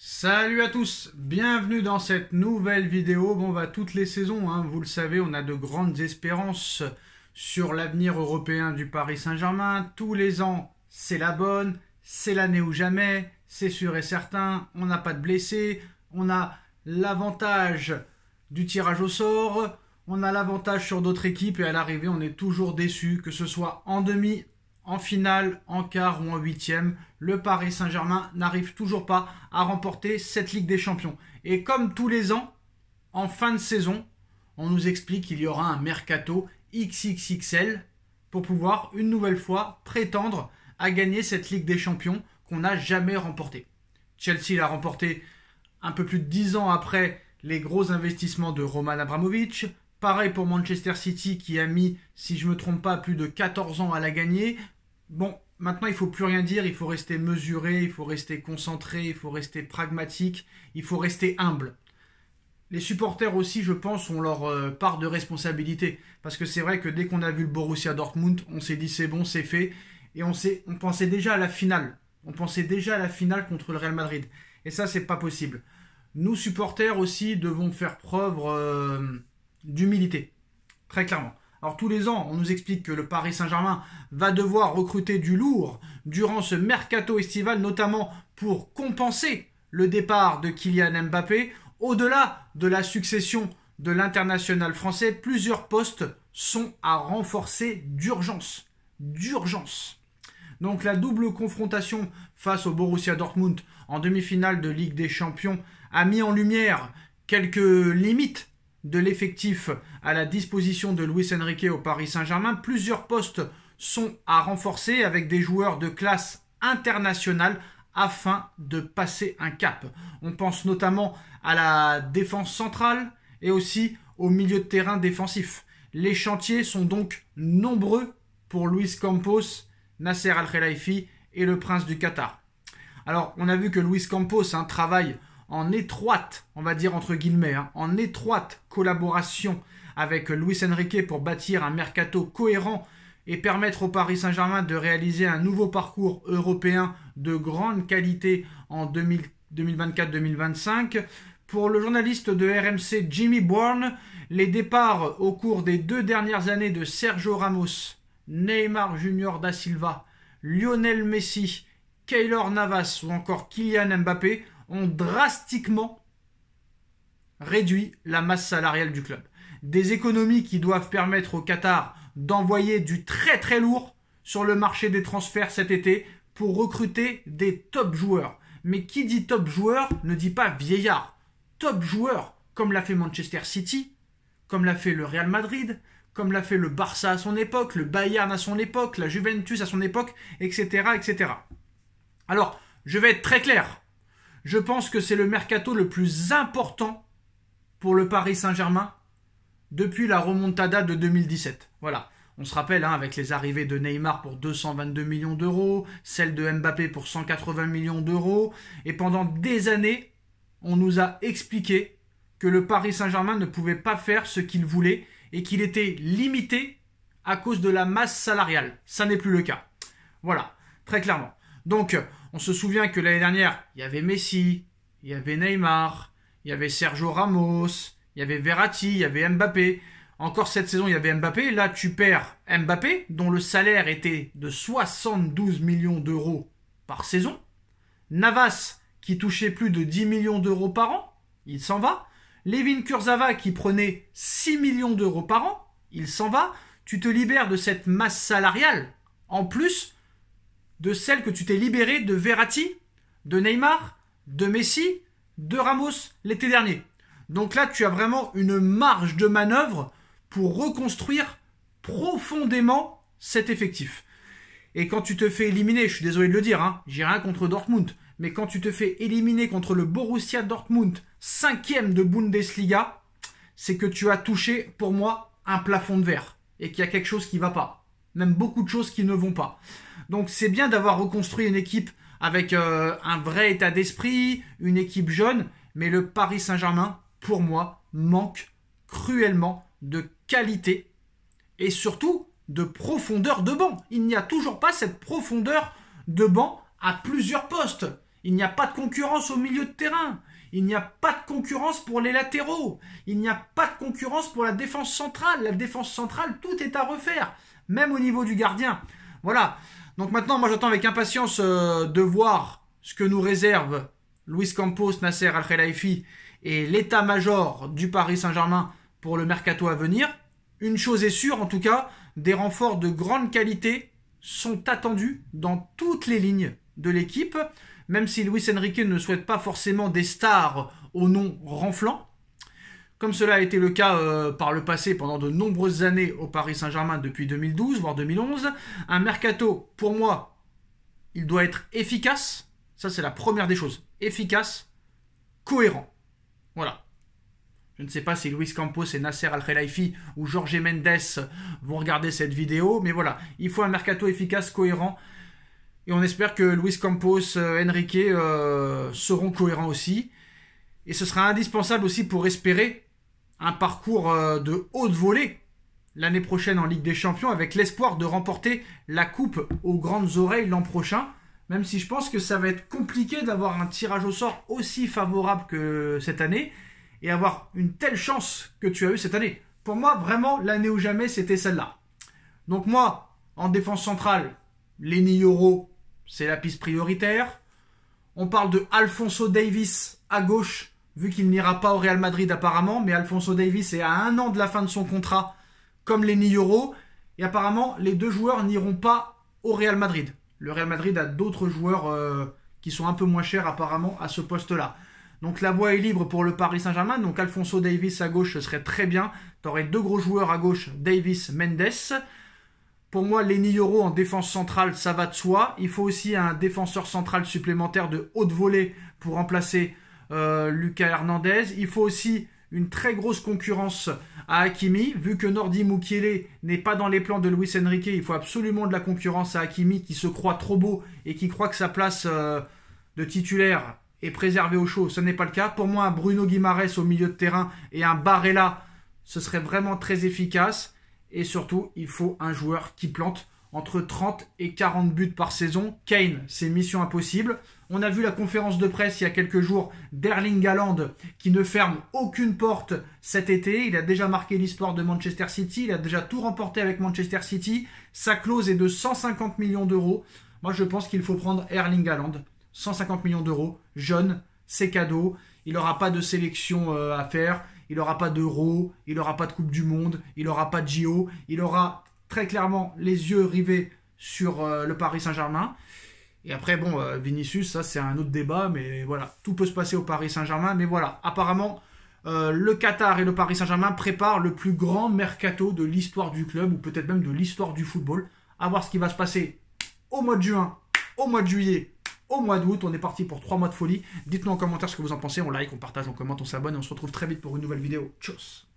Salut à tous, bienvenue dans cette nouvelle vidéo. Toutes les saisons, vous le savez, on a de grandes espérances sur l'avenir européen du Paris Saint-Germain. Tous les ans, c'est la bonne, c'est l'année ou jamais, c'est sûr et certain. On n'a pas de blessés, on a l'avantage du tirage au sort, on a l'avantage sur d'autres équipes et à l'arrivée, on est toujours déçu, que ce soit en demi, en finale, en quart ou en huitième, le Paris Saint-Germain n'arrive toujours pas à remporter cette Ligue des Champions. Et comme tous les ans, en fin de saison, on nous explique qu'il y aura un mercato XXXL pour pouvoir une nouvelle fois prétendre à gagner cette Ligue des Champions qu'on n'a jamais remportée. Chelsea l'a remportée un peu plus de 10 ans après les gros investissements de Roman Abramovich. Pareil pour Manchester City qui a mis, si je ne me trompe pas, plus de 14 ans à la gagner. Maintenant, il ne faut plus rien dire, il faut rester mesuré, il faut rester concentré, il faut rester pragmatique, il faut rester humble. Les supporters aussi, je pense, ont leur part de responsabilité. Parce que c'est vrai que dès qu'on a vu le Borussia Dortmund, on s'est dit c'est bon, c'est fait. Et on pensait déjà à la finale. On pensait déjà à la finale contre le Real Madrid. Et ça, c'est pas possible. Nous, supporters aussi, devons faire preuve d'humilité. Très clairement. Alors tous les ans, on nous explique que le Paris Saint-Germain va devoir recruter du lourd durant ce mercato estival, notamment pour compenser le départ de Kylian Mbappé. Au-delà de la succession de l'international français, plusieurs postes sont à renforcer d'urgence. D'urgence. Donc la double confrontation face au Borussia Dortmund en demi-finale de Ligue des Champions a mis en lumière quelques limites de l'effectif à la disposition de Luis Enrique au Paris Saint-Germain. Plusieurs postes sont à renforcer avec des joueurs de classe internationale afin de passer un cap. On pense notamment à la défense centrale et aussi au milieu de terrain défensif. Les chantiers sont donc nombreux pour Luis Campos, Nasser Al-Khelaifi et le prince du Qatar. Alors, on a vu que Luis Campos travaille en étroite, on va dire entre guillemets, en étroite collaboration avec Luis Enrique pour bâtir un mercato cohérent et permettre au Paris Saint-Germain de réaliser un nouveau parcours européen de grande qualité en 2024-2025. Pour le journaliste de RMC Jimmy Bourne, les départs au cours des 2 dernières années de Sergio Ramos, Neymar Junior da Silva, Lionel Messi, Keylor Navas ou encore Kylian Mbappé ont drastiquement réduit la masse salariale du club. Des économies qui doivent permettre au Qatar d'envoyer du très très lourd sur le marché des transferts cet été pour recruter des top joueurs. Mais qui dit top joueur ne dit pas vieillard. Top joueur, comme l'a fait Manchester City, comme l'a fait le Real Madrid, comme l'a fait le Barça à son époque, le Bayern à son époque, la Juventus à son époque, etc. etc. Alors, je vais être très clair. Je pense que c'est le mercato le plus important pour le Paris Saint-Germain depuis la remontada de 2017. Voilà. On se rappelle, avec les arrivées de Neymar pour 222 millions d'euros, celle de Mbappé pour 180 millions d'euros. Et pendant des années, on nous a expliqué que le Paris Saint-Germain ne pouvait pas faire ce qu'il voulait et qu'il était limité à cause de la masse salariale. Ça n'est plus le cas. Voilà, très clairement. Donc, on se souvient que l'année dernière, il y avait Messi, il y avait Neymar, il y avait Sergio Ramos, il y avait Verratti, il y avait Mbappé. Encore cette saison, il y avait Mbappé. Là, tu perds Mbappé, dont le salaire était de 72 millions d'euros par saison. Navas, qui touchait plus de 10 millions d'euros par an, il s'en va. Layvin Kurzawa, qui prenait 6 millions d'euros par an, il s'en va. Tu te libères de cette masse salariale, en plus de celle que tu t'es libérée de Verratti, de Neymar, de Messi, de Ramos l'été dernier. Donc là, tu as vraiment une marge de manœuvre pour reconstruire profondément cet effectif. Et quand tu te fais éliminer, je suis désolé de le dire, j'ai rien contre Dortmund, mais quand tu te fais éliminer contre le Borussia Dortmund, 5e de Bundesliga, c'est que tu as touché, pour moi, un plafond de verre. Et qu'il y a quelque chose qui ne va pas. Même beaucoup de choses qui ne vont pas. Donc c'est bien d'avoir reconstruit une équipe avec un vrai état d'esprit, une équipe jeune, mais le Paris Saint-Germain, pour moi, manque cruellement de qualité et surtout de profondeur de banc. Il n'y a toujours pas cette profondeur de banc à plusieurs postes. Il n'y a pas de concurrence au milieu de terrain. Il n'y a pas de concurrence pour les latéraux. Il n'y a pas de concurrence pour la défense centrale. La défense centrale, tout est à refaire. Même au niveau du gardien. Voilà. Donc maintenant, moi j'attends avec impatience de voir ce que nous réserve Luis Campos, Nasser Al-Khelaifi et l'état-major du Paris Saint-Germain pour le mercato à venir. Une chose est sûre en tout cas, des renforts de grande qualité sont attendus dans toutes les lignes de l'équipe. Même si Luis Enrique ne souhaite pas forcément des stars au nom renflant, comme cela a été le cas par le passé pendant de nombreuses années au Paris Saint-Germain depuis 2012, voire 2011. Un mercato, pour moi, il doit être efficace. Ça, c'est la première des choses. Efficace, cohérent. Voilà. Je ne sais pas si Luis Campos et Nasser Al-Khelaifi ou Jorge Mendes vont regarder cette vidéo, mais voilà. Il faut un mercato efficace, cohérent. Et on espère que Luis Campos, Enrique seront cohérents aussi. Et ce sera indispensable aussi pour espérer un parcours de haute volée l'année prochaine en Ligue des Champions avec l'espoir de remporter la coupe aux grandes oreilles l'an prochain. Même si je pense que ça va être compliqué d'avoir un tirage au sort aussi favorable que cette année et avoir une telle chance que tu as eu cette année. Pour moi, vraiment, l'année ou jamais, c'était celle-là. Donc moi, en défense centrale, Lenny Yoro, c'est la piste prioritaire. On parle de Alphonso Davies à gauche, vu qu'il n'ira pas au Real Madrid apparemment, mais Alphonso Davies est à 1 an de la fin de son contrat, comme Lenny Yoro, et apparemment les deux joueurs n'iront pas au Real Madrid. Le Real Madrid a d'autres joueurs qui sont un peu moins chers apparemment à ce poste-là. Donc la voie est libre pour le Paris Saint-Germain, donc Alphonso Davies à gauche, ce serait très bien. Tu aurais deux gros joueurs à gauche, Davies, Mendes. Pour moi, Lenny Yoro en défense centrale, ça va de soi. Il faut aussi un défenseur central supplémentaire de haute volée pour remplacer Lucas Hernandez. Il faut aussi une très grosse concurrence à Hakimi. Vu que Nordi Mukiele n'est pas dans les plans de Luis Enrique, il faut absolument de la concurrence à Hakimi qui se croit trop beau et qui croit que sa place de titulaire est préservée au chaud. Ce n'est pas le cas. Pour moi, un Bruno Guimaraes au milieu de terrain et un Barella, ce serait vraiment très efficace. Et surtout, il faut un joueur qui plante entre 30 et 40 buts par saison. Kane, c'est mission impossible. On a vu la conférence de presse il y a quelques jours d'Erling Haaland qui ne ferme aucune porte cet été. Il a déjà marqué l'histoire de Manchester City. Il a déjà tout remporté avec Manchester City. Sa clause est de 150 millions d'euros. Moi, je pense qu'il faut prendre Erling Haaland. 150 millions d'euros. Jeune, c'est cadeau. Il n'aura pas de sélection à faire. Il n'aura pas d'Euro, il n'aura pas de Coupe du Monde, il n'aura pas de JO. Il aura très clairement les yeux rivés sur le Paris Saint-Germain. Et après, bon, Vinicius, ça c'est un autre débat, mais voilà, tout peut se passer au Paris Saint-Germain. Mais voilà, apparemment, le Qatar et le Paris Saint-Germain préparent le plus grand mercato de l'histoire du club, ou peut-être même de l'histoire du football. À voir ce qui va se passer au mois de juin, au mois de juillet, au mois d'août. On est parti pour 3 mois de folie. Dites-nous en commentaire ce que vous en pensez. On like, on partage, on commente, on s'abonne et on se retrouve très vite pour une nouvelle vidéo. Tchuss!